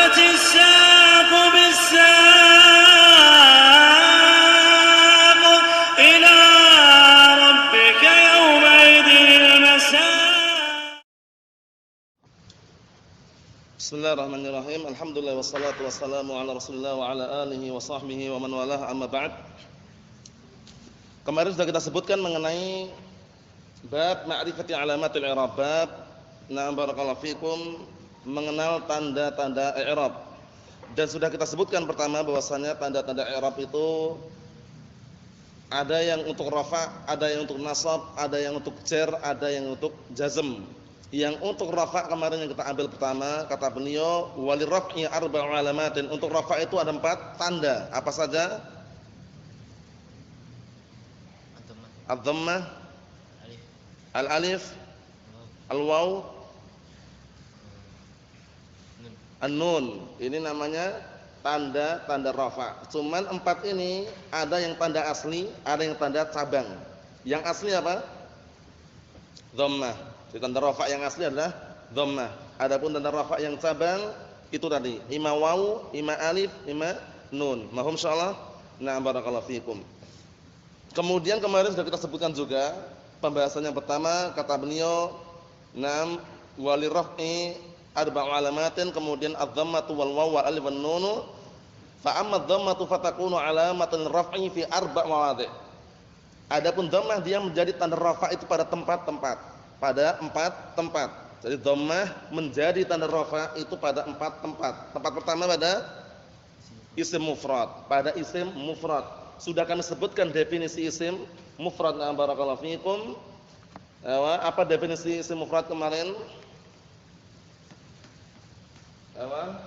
والتفت الساق بالساق إلى ربك يومئذ المساق. Bismillahirrahmanirrahim. Alhamdulillah wassalatu wassalamu ala Rasulillah wa ala alihi wa sahbihi wa man walah, amma ba'd. Kemarin sudah kita sebutkan mengenai bab ma'rifati alamatil i'rab, bab na'am barakallahu fikum, mengenal tanda-tanda i'rab. Dan sudah kita sebutkan pertama bahwasanya tanda-tanda i'rab itu ada yang untuk rafa', ada yang untuk nasab, ada yang untuk jar, ada yang untuk jazm. Yang untuk rafa' kemarin yang kita ambil pertama, kata beliau walirraf'i arba'u alamatin. Untuk rafa' itu ada 4 tanda. Apa saja? Ad-dhammah, al-alif, al-waw, an-nun. Ini namanya tanda-tanda rafa'. Cuman 4 ini ada yang tanda asli, ada yang tanda cabang. Yang asli apa? Dhammah. Jadi tanda rafa' yang asli adalah dhammah. Adapun tanda rafa' yang cabang itu tadi, ima waw, ima alif, ima nun. Mahum insyaallah. Na'am barakallahu fikum. Kemudian kemarin sudah kita sebutkan juga pembahasan yang pertama, kata beliau nam walirraf'i arba'u alamatin, kemudian adz-dhammatu wal waw wal alif wan nun. Fa amma adz-dhammatu fatakunu alamatan raf'i fi arba' mawadhi'. Adapun dhammah dia menjadi tanda rafa' itu pada tempat-tempat, pada 4 tempat. Jadi dhammah menjadi tanda rafa' itu pada 4 tempat. Tempat pertama pada isim mufrad, pada isim mufrad. Sudah kami sebutkan definisi isim mufrad. Na'am barakallahu fikum. Apa definisi isim mufrad kemarin? Apa?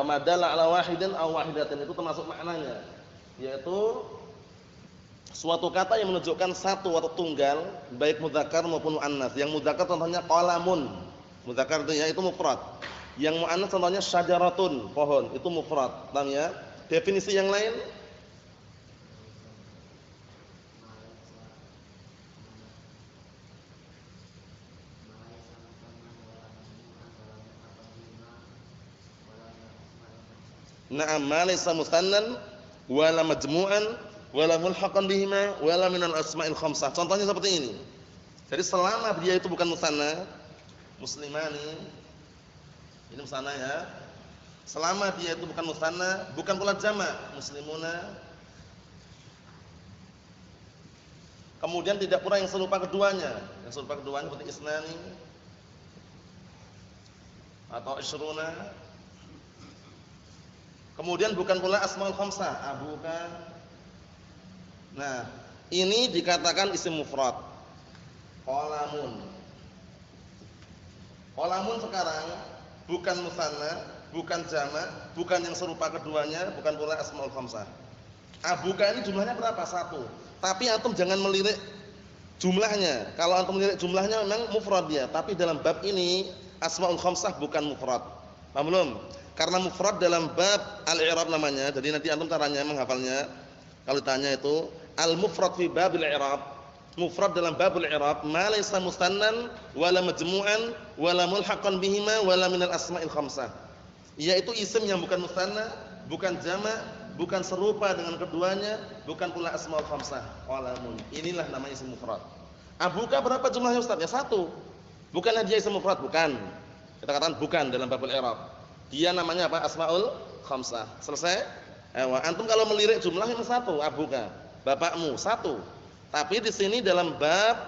Madalla ala wahidin aw wahidatin, itu termasuk maknanya, yaitu suatu kata yang menunjukkan satu atau tunggal, baik mudzakkar maupun muannas. Yang mudzakkar contohnya qalamun, mudzakkar itu ya, itu mufrad. Yang muannas contohnya syajaratun, pohon, itu mufrad. Paham ya? Definisi yang lain? Na'am, ma laysa musannan wala majmu'an wala mulhaqan bihima wala minal asma'il khamsah. Contohnya seperti ini. Jadi selama dia itu bukan musanna, muslimani, ini musanna ya. Selama dia itu bukan musanna, bukan pula jamak, muslimuna. Kemudian tidak pula yang serupa keduanya. Yang serupa keduanya seperti isnani atau isyruna. Kemudian bukan pula asmaul khamsah, abuka. Nah, ini dikatakan isim mufrad. Qalamun. Qalamun sekarang bukan musanna, bukan jamak, bukan yang serupa keduanya, bukan pula asmaul khamsah. Abuka ini jumlahnya berapa? 1. Tapi antum jangan melirik jumlahnya. Kalau antum melirik jumlahnya memang mufrad dia, tapi dalam bab ini asmaul khamsah bukan mufrad. Paham belum? Karena mufrad dalam bab al-i'rab namanya. Jadi nanti antum caranya menghafalnya. Kalau ditanya itu al-mufrad fi babil i'rab. Mufrad dalam babul i'rab ma laysa musannan wala majmu'an wala mulhaqan bihima wala minal asma'il khamsah. Yaitu isim yang bukan musanna, bukan jamak, bukan serupa dengan keduanya, bukan pula asmaul khamsah. Qalamun. Inilah namanya isim mufrad. Abuka berapa jumlahnya Ustaz? Ya 1. Bukannya dia isim mufrad, bukan. Kita katakan bukan dalam babul i'rab. Dia namanya apa? Asmaul khamsah. Selesai? Antum kalau melirik jumlah yang 1, abuka. Bapakmu 1. Tapi di sini dalam bab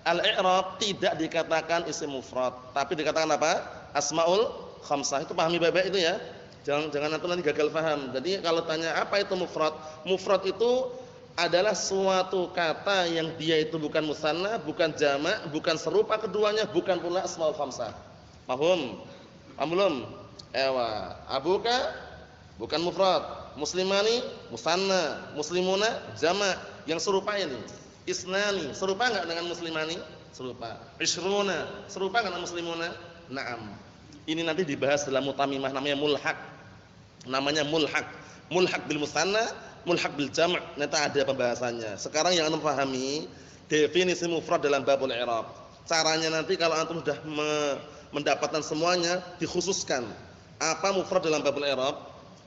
al-i'rab tidak dikatakan isim mufrad, tapi dikatakan apa? Asmaul khamsah. Itu pahami baik-baik itu ya. Jangan antum nanti gagal paham. Jadi kalau tanya apa itu mufrad? Mufrad itu adalah suatu kata yang dia itu bukan musanna, bukan jamak, bukan serupa keduanya, bukan pula asmaul khamsah. Paham? Paham belum? Abuka bukan mufrad, muslimani musanna, muslimuna jamak, yang serupa ini. Isnani serupa enggak dengan muslimani? Serupa. Isyruna serupa enggak dengan muslimuna? Naam. Ini nanti dibahas dalam mutamimah, namanya mulhaq. Namanya mulhaq. Mulhaq bil musanna, mulhaq bil jam'. Nanti ada pembahasannya. Sekarang yang antum pahami definisi mufrad dalam babul i'rab. Caranya nanti kalau antum sudah mendapatkan semuanya dikhususkan. Apa mufrad dalam babul i'rab,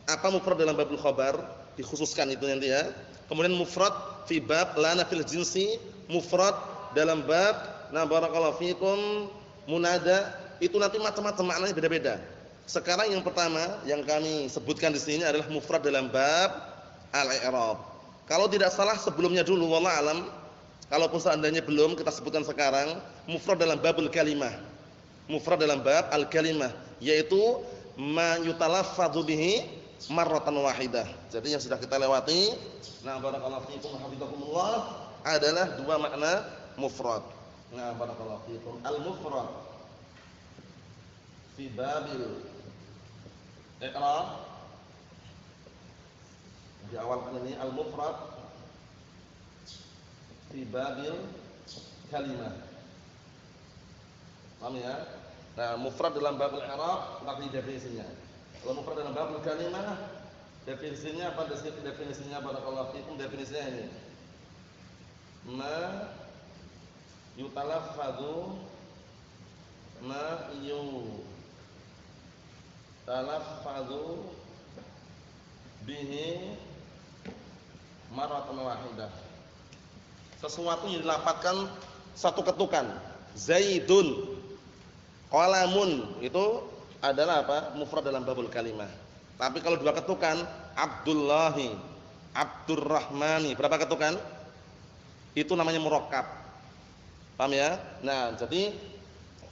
apa mufrad dalam babul khabar, dikhususkan itu nanti ya. Kemudian mufrad fi bab la nafil jinsi, mufrad dalam bab na barakallahu fikum munada, itu nanti macam-macam maknanya beda-beda. Sekarang yang pertama yang kami sebutkan di sini adalah mufrad dalam bab al-i'rab. Kalau tidak salah sebelumnya dulu wallahu alam, kalaupun seandainya belum kita sebutkan sekarang, mufrad dalam babul kalimah. Mufrad dalam bab al-kalimah yaitu ma yutalaffadzu bihi marratan wahidah. Jadi yang sudah kita lewati, nah barakallahu fiikum hafizakumullah, adalah dua makna mufrad. Nah barakallahu fiikum al-mufrad fi babil i'rab, di awal ini al-mufrad fi babil kalimah. Paham ya? Nah, mufrad dalam babul i'rab nanti definisinya. Kalau mufrad dalam babul kalimah definisinya apa? Definisinya barakallahu fiikum, definisinya ini. Ma yutalaffadzu bihi marratan wahidah. Sesuatu yang dilafadzkan satu ketukan. Zaidun, qalamun, itu adalah apa? Mufrad dalam babul kalimah. Tapi kalau dua ketukan, Abdullahi, Abdurrahmani, berapa ketukan? Itu namanya murakkab. Paham ya? Nah, jadi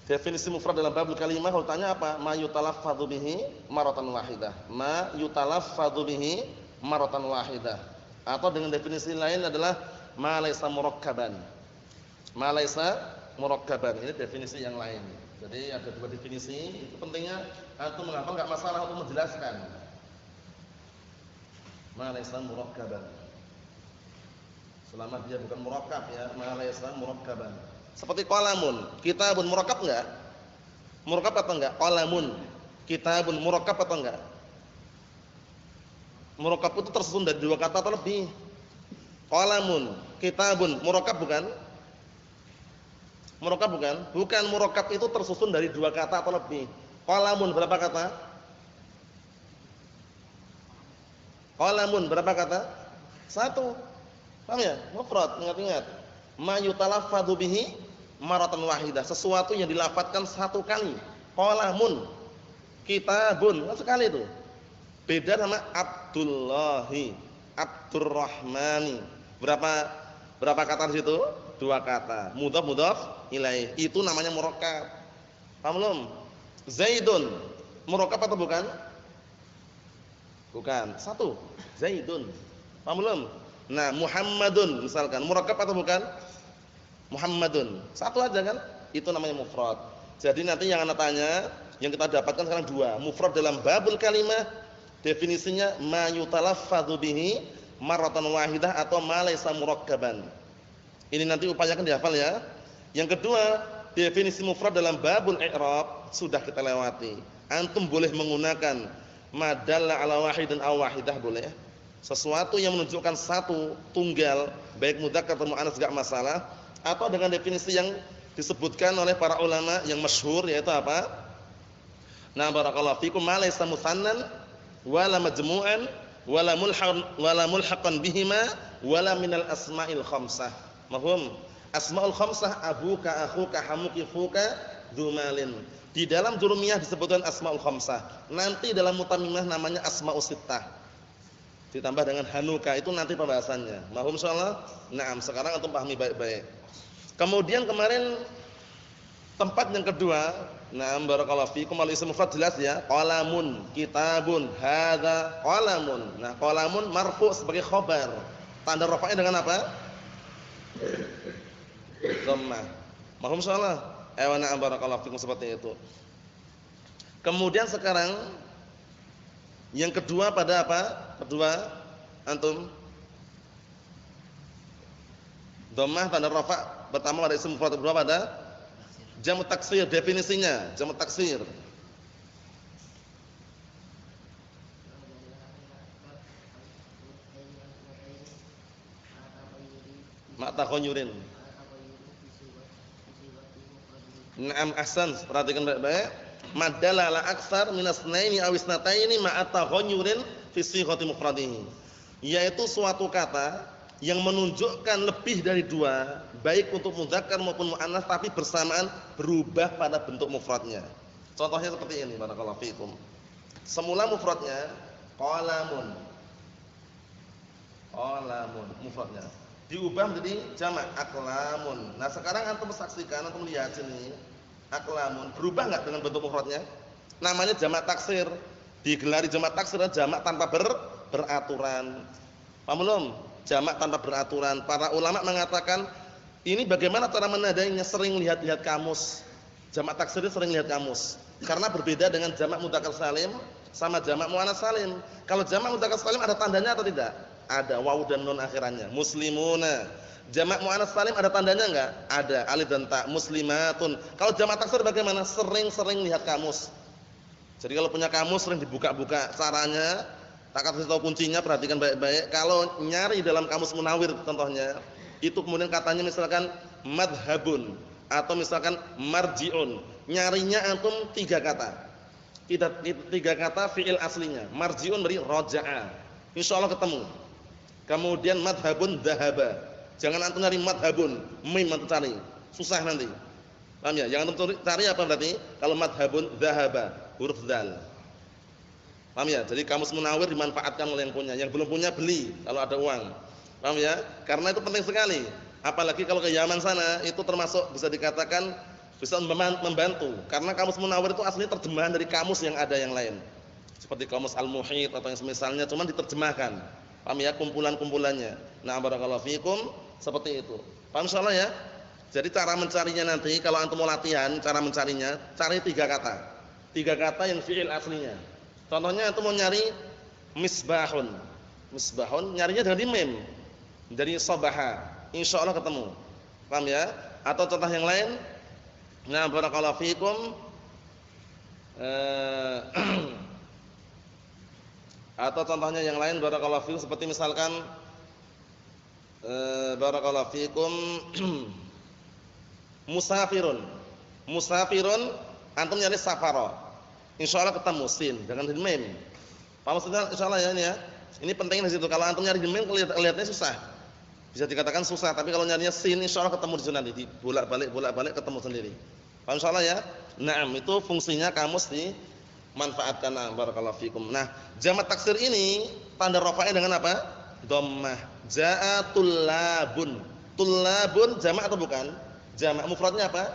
definisi mufrad dalam babul kalimah kalau tanya apa? Ma yutalaffadzu bihi marratan wahidah. Ma yutalaffadzu bihi marratan wahidah. Atau dengan definisi lain adalah ma laisa murakkaban. Ma laisa murakkaban. Ini definisi yang lain. Jadi ada dua definisi, itu pentingnya antum menghafal, enggak masalah untuk menjelaskan. Ma laisa murakkaban. Selama dia bukan murakkab ya, ma laisa murakkaban. Seperti qalamun, kitabun murakkab enggak? Murakkab atau enggak? Qalamun, kitabun murakkab atau enggak? Murakkab itu tersusun dari dua kata atau lebih. Qalamun, kitabun murakkab bukan? Murakkab bukan? Bukan, murakkab itu tersusun dari dua kata atau lebih. Qalamun berapa kata? Qalamun berapa kata? Satu. Paham ya? Mufrad, ingat-ingat. Ma yutalaffadzu bihi marratan wahidah, sesuatu yang dilafadzkan satu kali. Qalamun, kitabun, sekali itu. Beda sama Abdullahi, Abdurrahmani. Berapa kata di situ? Dua kata. Mudhaf ilaih. Itu namanya murakkab. Paham belum? Zaidun, murakkab atau bukan? Bukan. Satu. Zaidun. Paham belum? Nah, Muhammadun misalkan, murakkab atau bukan? Muhammadun. Satu aja kan? Itu namanya mufrad. Jadi nanti yang Anda tanya, yang kita dapatkan sekarang dua. Mufrad dalam babul kalimah, definisinya ma yutalaffadzu bihi marratan wahidah atau ma laisa murakkaban. Ini nanti upayakan dihafal ya. Yang kedua, definisi mufrad dalam babul i'rab sudah kita lewati. Antum boleh menggunakan ma dalla ala wahidin aw wahidah, boleh. Sesuatu yang menunjukkan satu, tunggal, baik mudzakkar atau muannats enggak masalah, atau dengan definisi yang disebutkan oleh para ulama yang masyhur, yaitu apa? Nah, barakallahu fikum, ma laysa musannan wala majmu'an wala mulhaqan bihima wala minal asma'il khamsah. Mafhum? Asma'ul khamsah abuka, akhuka, hamuki, fuka, dumalin. Di dalam jurumiyah disebutkan asma'ul khamsah. Nanti dalam mutammimah namanya asma'us sittah. Ditambah dengan hanuka, itu nanti pembahasannya. Mahum insyaallah. Naam, sekarang antum pahami baik-baik. Kemudian kemarin tempat yang kedua, naam barakallahu fikum, al-ism mufrad jelas ya. Qalamun, kitabun, hadza qalamun. Nah, qalamun marfu' sebagai khabar. Tanda rafa'nya dengan apa? Dhammah. Mahum insyaallah. Na'am barakallahu fikum, seperti itu. Kemudian sekarang yang kedua pada apa? Kedua antum dhammah tanda rafa' pertama pada isim mufrad, kedua pada jamu taksir. Definisinya jamu taksir. Ma takhayurin. Naam ahsan, perhatikan baik-baik. Madalla ala aktsar min asnaini aw isnataini ma'a taghayyurin fi sighati mufradihi. Yaitu suatu kata yang menunjukkan lebih dari dua, baik untuk mudzakkar maupun muannats tapi bersamaan berubah pada bentuk mufradnya. Contohnya seperti ini, barakallahu fikum. Semula mufradnya qalamun. Qalamun mufradnya. Diubah menjadi jamak aqlamun. Nah, sekarang antum saksikan, antum lihat sini. Aqlamun berubah enggak dengan bentuk mufradnya? Namanya jamak taksir. Digelari jamak taksir jamak tanpa beraturan. Paham belum? Jamak tanpa beraturan. Para ulama mengatakan ini bagaimana cara menandainya? Sering lihat-lihat kamus. Jamak taksir sering lihat kamus. Karena berbeda dengan jamak mudzakkar salim sama jamak muannats salim. Kalau jamak mudzakkar salim ada tandanya atau tidak? Ada wawu dan nun akhirannya. Muslimuna. Jamak muannats salim ada tandanya enggak? Ada, alif dan ta. Muslimatun. Kalau jamak taksir bagaimana? Sering-sering lihat kamus. Jadi kalau punya kamus sering dibuka-buka. Caranya tak kasih tahu kuncinya, perhatikan baik-baik. Kalau nyari dalam kamus Munawir contohnya, itu kemudian katanya misalkan madhabun atau misalkan marji'un. Nyarinya antum 3 kata. Tiga kata fi'il aslinya. Marji'un beri roja'a. Insyaallah ketemu. Kemudian madhabun dhahaba. Jangan antum nyari madhabun, mim antum cari. Susah nanti. Paham ya? Yang antum cari apa berarti? Kalau madhabun dhahaba, huruf dzal. Paham ya? Jadi kamus Munawir dimanfaatkan oleh yang punya. Yang belum punya beli kalau ada uang. Paham ya? Karena itu penting sekali. Apalagi kalau ke Yaman sana, itu termasuk bisa dikatakan bisa membantu. Karena kamus Munawir itu aslinya terjemahan dari kamus yang ada yang lain. Seperti kamus Al-Muhit atau yang semisalnya, cuman diterjemahkan. Paham ya? Kumpulan-kumpulannya. Nah, barakallahu fikum, seperti itu. Paham insyaallah ya? Jadi cara mencarinya nanti kalau antum mau latihan, cara mencarinya, cari 3 kata. 3 kata yang fi'il aslinya. Contohnya antum mau nyari misbahun. Misbahun nyarinya dari mim. Dari sabaha. Insyaallah ketemu. Paham ya? Atau contoh yang lain? Nah, barakallahu fikum. Atau contohnya yang lain barakallahu fikum seperti misalkan barakallahu fikum musafirun. Musafirun antum nyari safara. Insyaallah ketemu sin jangan di mim. Paham maksudnya insyaallah ya ini ya. Ini pentingnya di situ. Kalau antum nyari di mim kelihatannya susah. Bisa dikatakan susah, tapi kalau nyarinya sin insyaallah ketemu di situ nanti. Bolak-balik ketemu sendiri. Paham insyaallah ya? Naam, itu fungsinya kamus dimanfaatkan. Barakallahu fikum. Nah, jamak taksir ini tanda rafa'nya dengan apa? Dhammah. Ja'a tullabun. Tullabun jamak atau bukan? Jamak mufradnya apa?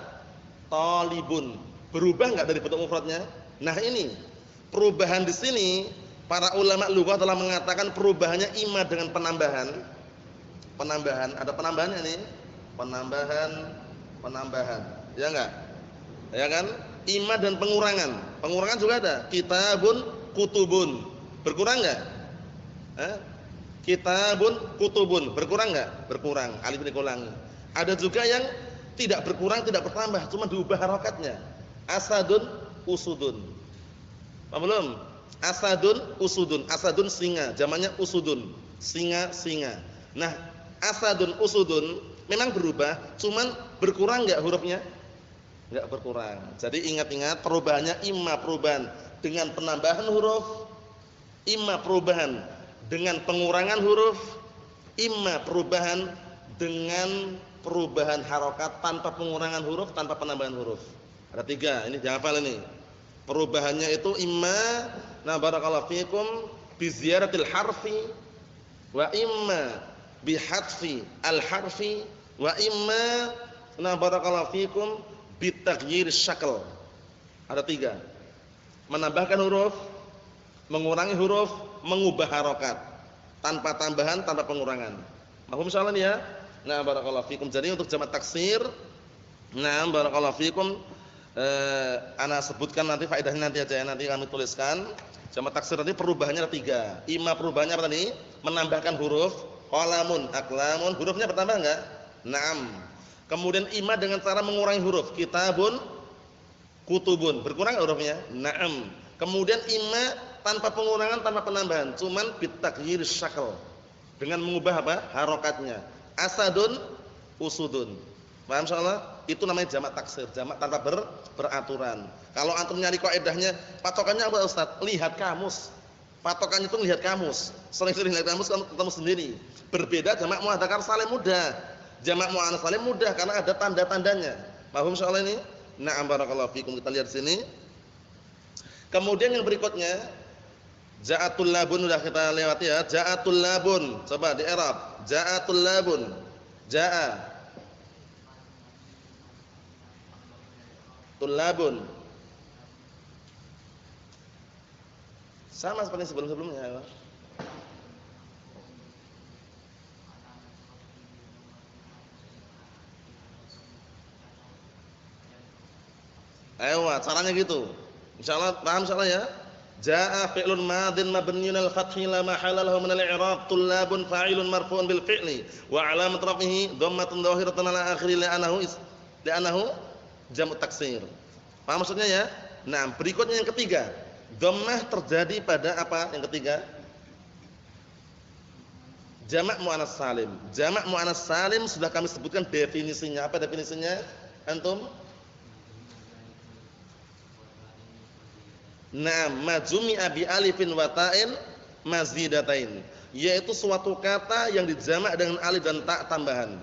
Talibun. Berubah enggak dari bentuk mufradnya? Nah, ini perubahan di sini para ulama lughah telah mengatakan perubahannya imma dengan penambahan. Ada penambahannya nih. Penambahan. Ya enggak? Ya kan? Imma dan pengurangan. Pengurangan juga ada. Kitabun, kutubun. Berkurang enggak? Kitabun, kutubun. Berkurang enggak? Berkurang. Alif dikurangi. Ada juga yang tidak berkurang, tidak bertambah, cuma diubah harokatnya. Asadun, usudun. Paham belum? Asadun, usudun. Asadun singa, jamannya usudun. Singa. Nah, asadun, usudun memang berubah, cuman berkurang enggak hurufnya? Enggak berkurang. Jadi ingat-ingat perubahannya imma perubahan dengan penambahan huruf, imma perubahan dengan pengurangan huruf, imma perubahan dengan perubahan harokat tanpa pengurangan huruf, tanpa penambahan huruf. Ada 3, ini dihafal ini. Perubahannya itu imma, nah barakallahu fikum, bi ziyaratil harfi wa imma bi hadfi al harfi wa imma, nah barakallahu fikum, bi taghyir syakl. Ada 3. Menambahkan huruf, mengurangi huruf, mengubah harokat tanpa tambahan, tanpa pengurangan. Mahum insyaallah ya. Nah barakallahu fikum. Jadi untuk jamak taksir, nah barakallahu fikum, ana sebutkan nanti faedahnya nanti aja ya, nanti kami tuliskan. Jamak taksir nanti perubahannya ada 3. Imma perubahannya apa tadi? Menambahkan huruf, qalamun, aqlamun, hurufnya bertambah enggak? Naam. Kemudian imma dengan cara mengurangi huruf, kitabun, kutubun. Berkurang enggak hurufnya? Naam. Kemudian imma tanpa pengurangan, tanpa penambahan, cuman bitaghyir syakl. Dengan mengubah apa? Harokatnya. Asadun, usudun. Paham insyaallah? Itu namanya jamak taksir, jamak tanpa beraturan. Kalau antum nyari kaidahnya, patokannya apa Ustaz? Lihat kamus. Patokannya itu lihat kamus. Sering-sering lihat kamus kan ketemu sendiri. Berbeda jamak muadzakar salim mudah. Jamak muannats salim mudah karena ada tanda-tandanya. Paham soal ini? Na'am barakallahu fikum. Kita lihat sini. Kemudian yang berikutnya, ja'atul labun sudah kita lewati ya. Ja'atul labun. Coba di i'rab. Ja'atul labun. Ja'a tulabun. Sama seperti sebelum-sebelumnya ya. Ayo, caranya gitu. Insyaallah paham insyaallah ya. Jaa fi'lun madin mabniun al-fathi la mahalla lahu min al-i'rab tullabun fa'ilun marfu'un bil fi'li wa 'alamat rafihi dhammatun dhahiratun 'ala akhirih li'annahu jamu taksir. Paham maksudnya ya? Nah, berikutnya yang ketiga. Dhammah terjadi pada apa yang ketiga? Jamak muannats salim. Jamak muannats salim sudah kami sebutkan definisinya. Apa definisinya? Antum? Nah, majumi'a bi alifin wa ta'in mazidatain, yaitu suatu kata yang dijamak dengan alif dan ta tambahan.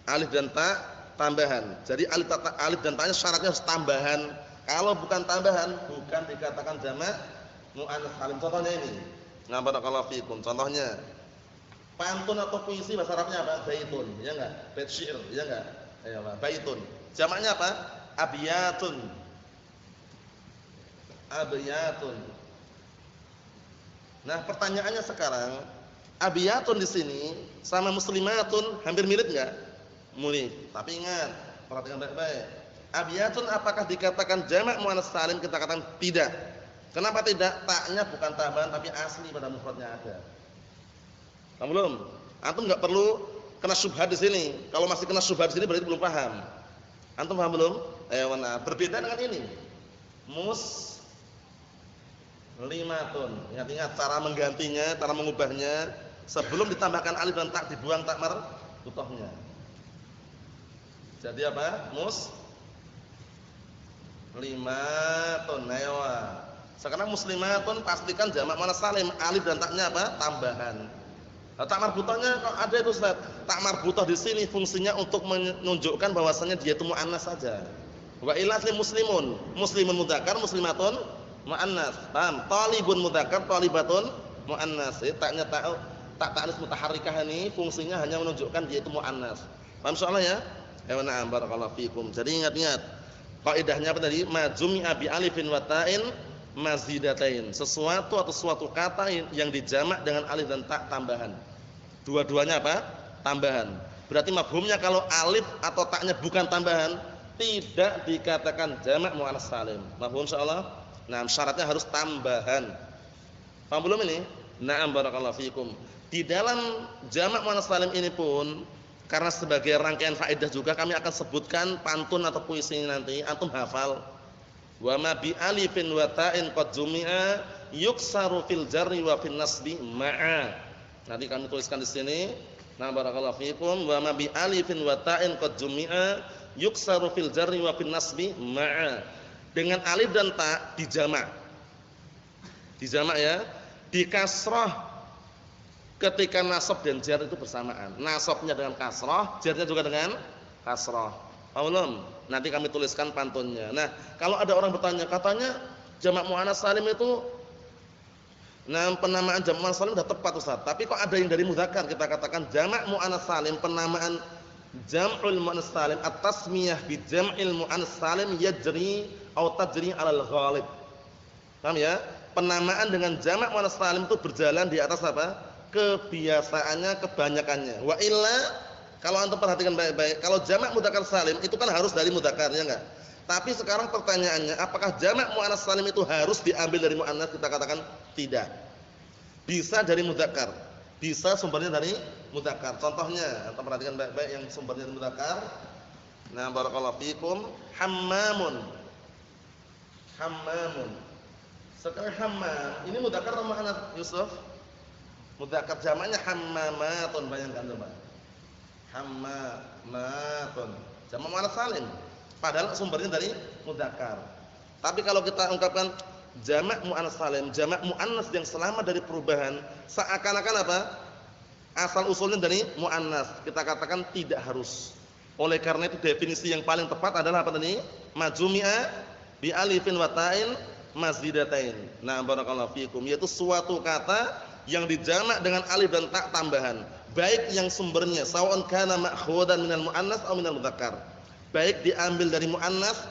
Alif dan ta tambahan. Jadi alif dan ta-nya syaratnya harus tambahan. Kalau bukan tambahan, bukan dikatakan jamak muannats salim. Contohnya ini. Nah, barakallahu fikum. Contohnya pantun atau puisi bahasa Arabnya apa? Baitun, ya enggak? Bait syair, ya enggak? Ayo, baitun. Jamaknya apa? Abyatun. Abyatun. Nah, pertanyaannya sekarang, abyatun di sini sama muslimatun hampir mirip enggak? Mirip. Tapi ingat, perhatikan baik-baik. Abyatun apakah dikatakan jamak muannats salim? Kita katakan tidak. Kenapa tidak? Taknya bukan tambahan tapi asli pada mufradnya ada. Paham belum? Antum enggak perlu kena syubhat di sini. Kalau masih kena syubhat di sini berarti belum paham. Antum paham belum? Nah, berbeda dengan ini. Muslimatun. Ingat-ingat cara menggantinya, cara mengubahnya. Sebelum ditambahkan alif dan ta dibuang ta marbuthahnya. Jadi apa? Muslimatun. Ayo. Sekarang muslimatun pastikan jamak muannats salim, alif dan ta-nya apa? Tambahan. Nah, tak marbuthahnya kok ada itu Ustaz. Tak marbuthah di sini fungsinya untuk menunjukkan bahwasannya dia itu muannats saja. Wa illa muslimun. Muslimun mudzakkar, muslimatun muannats. Paham? Talibun mudzakkar, talibatun muannats. Tak-nya tak ta'nis mutaharrikah ini fungsinya hanya menunjukkan dia itu muannats. Paham soalnya ya? Na'am barakallahu fikum. Jadi ingat-ingat. Kaidahnya apa tadi? Majumi'a bi alifin wa ta'in mazidatain. Sesuatu atau suatu kata yang dijamak dengan alif dan ta tambahan. Dua-duanya apa? Tambahan. Berarti mafhumnya kalau alif atau ta-nya bukan tambahan, tidak dikatakan jamak muannats salim. Mafhum insyaallah? Nah, syaratnya harus tambahan. Paham belum ini? Na'am barakallahu fikum. Di dalam jamak muannats salim ini pun karena sebagai rangkaian faedah juga kami akan sebutkan pantun atau puisi nanti, antum hafal. Wa ma bi alifin wa ta'in qad jumi'a yuksaru fil jarri wa fil nasbi ma'a. Nanti kami tuliskan di sini. Nah, barakallahu fikum. Wa ma bi alifin wa ta'in qad jumi'a yuksaru fil jarri wa fil nasbi ma'a. Dengan alif dan ta dijamak. Dijamak ya. Di kasrah ketika nasab dan jar itu bersamaan. Nasabnya dengan kasrah, jarnya juga dengan kasrah. Paham? Nanti kami tuliskan pantunnya. Nah, kalau ada orang bertanya, katanya jamak muannats salim itu penamaan jamak muannats salim sudah tepat Ustaz. Tapi kok ada yang dari mudzakkar? Kita katakan jamak muannats salim, penamaan jam'ul muannats salim, at-tasmiyah bi jam'il muannats salim yajri atau tajri 'alal ghalib. Paham ya? Penamaan dengan jamak muannats salim itu berjalan di atas apa? Kebiasaannya, kebanyakannya. Wa illa, kalau antum perhatikan baik-baik, kalau jamak mudzakkar salim itu kan harus dari mudzakarnya enggak? Tapi sekarang pertanyaannya, apakah jamak muannats salim itu harus diambil dari muannats? Kita katakan tidak. Bisa dari mudzakkar, bisa sumbernya dari mudzakkar. Contohnya, antum perhatikan baik-baik yang sumbernya dari mudzakkar. Nah, barakallahu fikum, hammamun. Hammamun. Sekarang hammam, ini mudzakkar atau muannats, Yusuf? Mudzakkar jamaknya hammamatun, bayangkan coba. Hammamatun. Jamak muannats salim. Padahal sumbernya dari mudzakkar. Tapi kalau kita ungkapkan jamak muannas salim, jamak muannas yang selamat dari perubahan, seakan-akan apa? Asal usulnya dari muannas. Kita katakan tidak harus. Oleh karena itu definisi yang paling tepat adalah apa tadi? Majmu'a bi alifin wa ta'in mazdidatain. Nah, barakallahu fikum, yaitu suatu kata yang dijamak dengan alif dan ta tambahan, baik yang sumbernya sawaun kana ma'khudan minal muannas atau minal mudzakkar. Baik diambil dari muannas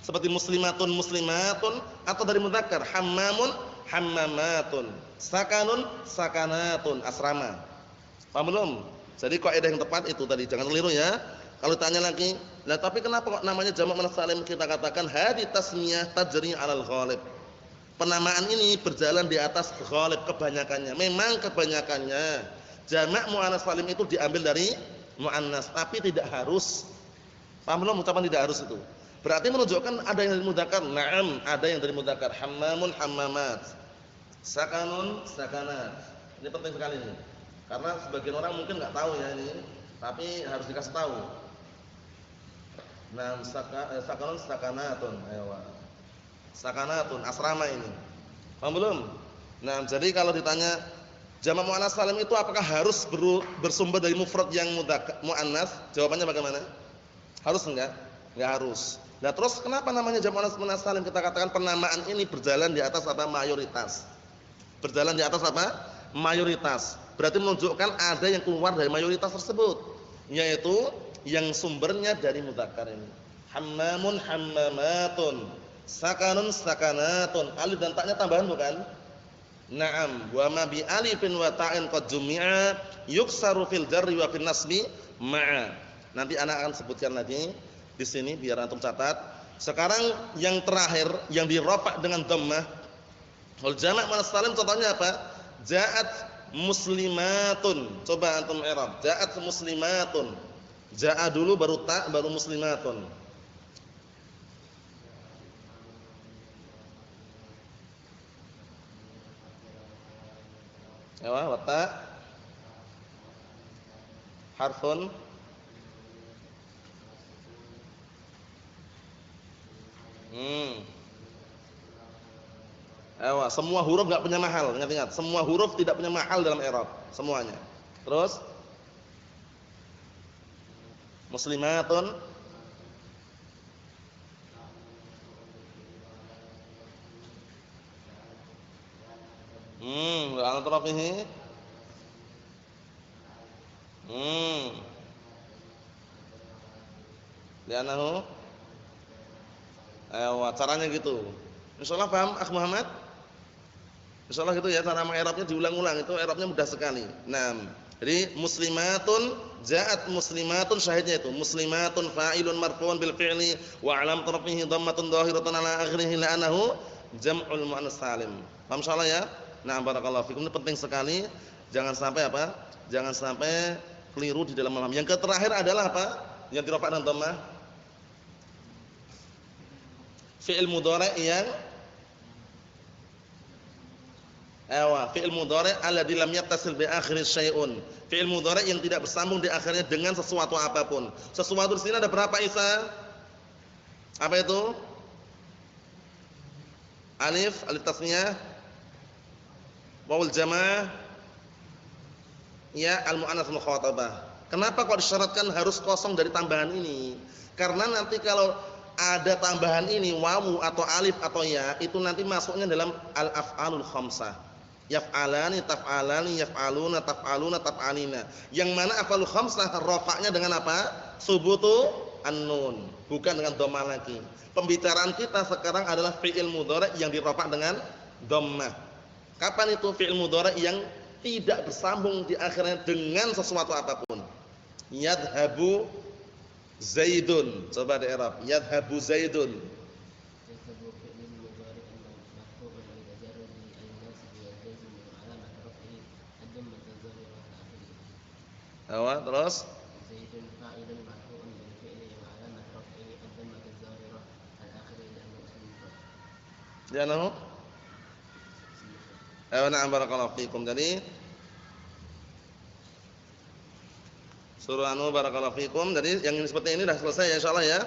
seperti muslimatun muslimatun atau dari mudzakkar hammamun hammamatun, sakanun sakanatun, asrama. Paham belum? Jadi kaidah yang tepat itu tadi, jangan keliru ya. Kalau tanya lagi, "Lah tapi kenapa kok namanya jamak muannas salim?" Kita katakan hadi tasmiyah tajri 'alal ghalib. Penamaan ini berjalan di atas ghalib, kebanyakannya. Memang kebanyakannya jamak muannas salim itu diambil dari muannas, tapi tidak harus. Paham belum ucapan tidak harus itu? Berarti menunjukkan ada yang dari mudzakkar. Na'am, ada yang dari mudzakkar. Hammamun hammamat. Sakanun sakanat. Ini penting sekali ini. Karena sebagian orang mungkin enggak tahu ya ini, tapi harus dikasih tahu. Nah, sakanun sakanatun. Ayo. Sakanatun, asrama ini. Paham belum? Nah, jadi kalau ditanya jamak muannas salim itu apakah harus bersumber dari mufrad yang muannas? Jawabannya bagaimana? Harus enggak? Enggak harus. Nah, terus kenapa namanya jamak muannas salim? Kita katakan penamaan ini berjalan di atas apa? Mayoritas. Berjalan di atas apa? Mayoritas. Berarti menunjukkan ada yang keluar dari mayoritas tersebut, yaitu yang sumbernya dari mudzakkar ini. Hammamun hammamatun, sakanun sakanatun. Alif dan ta-nya tambahan bukan? Naam, wa ma bi alifin wa ta'in qad jumi'a yuksaru fil jarri wa fil nasbi ma'a. Nanti anak akan sebutkan lagi di sini biar antum catat. Sekarang yang terakhir yang dirofa dengan dhammah. Kalau jamak muannas salim contohnya apa? Ja'at muslimatun. Coba antum i'rab. Ja'at muslimatun. Ja'a dulu baru ta baru muslimatun. Ayo, wa ta harfun semua huruf enggak punya mahal, ingat-ingat. Semua huruf tidak punya mahal dalam i'rab, semuanya. Terus muslimatun wa atrafihi li'annahu caranya gitu. Insyaallah paham Akh Muhammad? Insyaallah gitu ya, cara mengi'rabnya diulang-ulang, itu i'rabnya mudah sekali. Naam. Jadi muslimatun ja'at muslimatun, syahidnya itu muslimatun fa'ilun marfu'un bil fi'li wa 'alam tarfihi dhammatun dhahiratun 'ala akhirih la'annahu jam'ul muannas salim. Paham insyaallah ya? Nah, barakallahu fikum, ini penting sekali. Jangan sampai apa? Jangan sampai keliru di dalam memahami. Yang terakhir adalah apa? Yang dirofa dengan dhammah. Fi'il mudhari' yang fi'il mudhari' alladzi lam yattasil bi akhiri syai'un. Fi'il mudhari' yang tidak bersambung di akhirnya dengan sesuatu apapun. Sesuatu di sini ada berapa, Isa? Apa itu? Alif tasniyah, wawul jamaah, ya al-mu'annas mukhatabah. Kenapa kok disyaratkan harus kosong dari tambahan ini? Karena nanti kalau ada tambahan ini wawu atau alif atau ya, itu nanti masuknya dalam al-af'alul khamsah. Yaf'alani, taf'alani, yaf'aluna, taf'aluna, taf'alina. Yang mana af'alul khamsah rafa'nya dengan apa? Subutu an-nun, bukan dengan dhammah lagi. Pembicaraan kita sekarang adalah fi'il mudhari' yang dirafa' dengan dhammah. Kapan itu fi'il mudhari' yang tidak bersambung di akhirnya dengan sesuatu apapun? Yadhhabu Zaidun. Coba di i'rab. Yadhhabu Zaidun. Awal terus. Zaidun fa'ilun marfu'un bil fi'li wa 'alamat raf'ihi ad-dhammatu adh-dhahirah al-akhirah li'annahu na'am barakallahu fikum. Jadi surah barakallahu fikum. Jadi yang seperti ini sudah selesai ya insyaallah ya.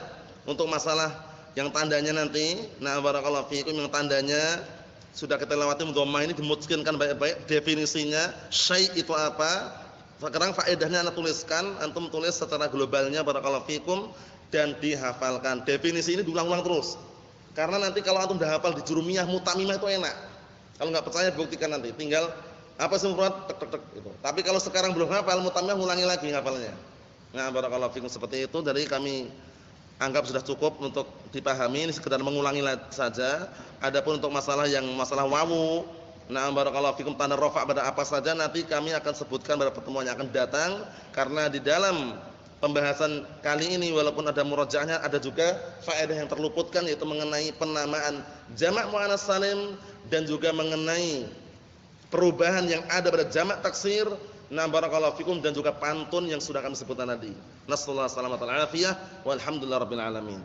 Untuk masalah yang tandanya nanti, nah barakallahu fikum, yang tandanya sudah kita lewati, dhammah ini dimutkinkan baik-baik definisinya, syai' itu apa. Sekarang faedahnya Anda tuliskan, antum tulis secara globalnya barakallahu fikum dan dihafalkan. Definisi ini diulang-ulang terus. Karena nanti kalau antum dah hafal di jurumiyah mutamimah itu enak. Kalau enggak percaya buktikan nanti, tinggal apa sih mufrad tek tek tek gitu. Tapi kalau sekarang belum hafal mutamimah, ulangi lagi hafalnya. Nah, barakallahu fikum seperti itu. Jadi kami anggap sudah cukup untuk dipahami, ini sekedar mengulangi saja. Adapun untuk masalah yang masalah wawu, nah barakallahu fikum, tanda rafa' pada apa saja nanti kami akan sebutkan pada pertemuan yang akan datang, karena di dalam pembahasan kali ini walaupun ada murajaahnya, ada juga faedah yang terluputkan, yaitu mengenai penamaan jamak muannats salim dan juga mengenai perubahan yang ada pada jamak taksir. Nah barakallahu fikum, dan juga pantun yang sudah kami sebutkan tadi. Nasallahu alaihi wasallam, walhamdulillahirabbil alamin.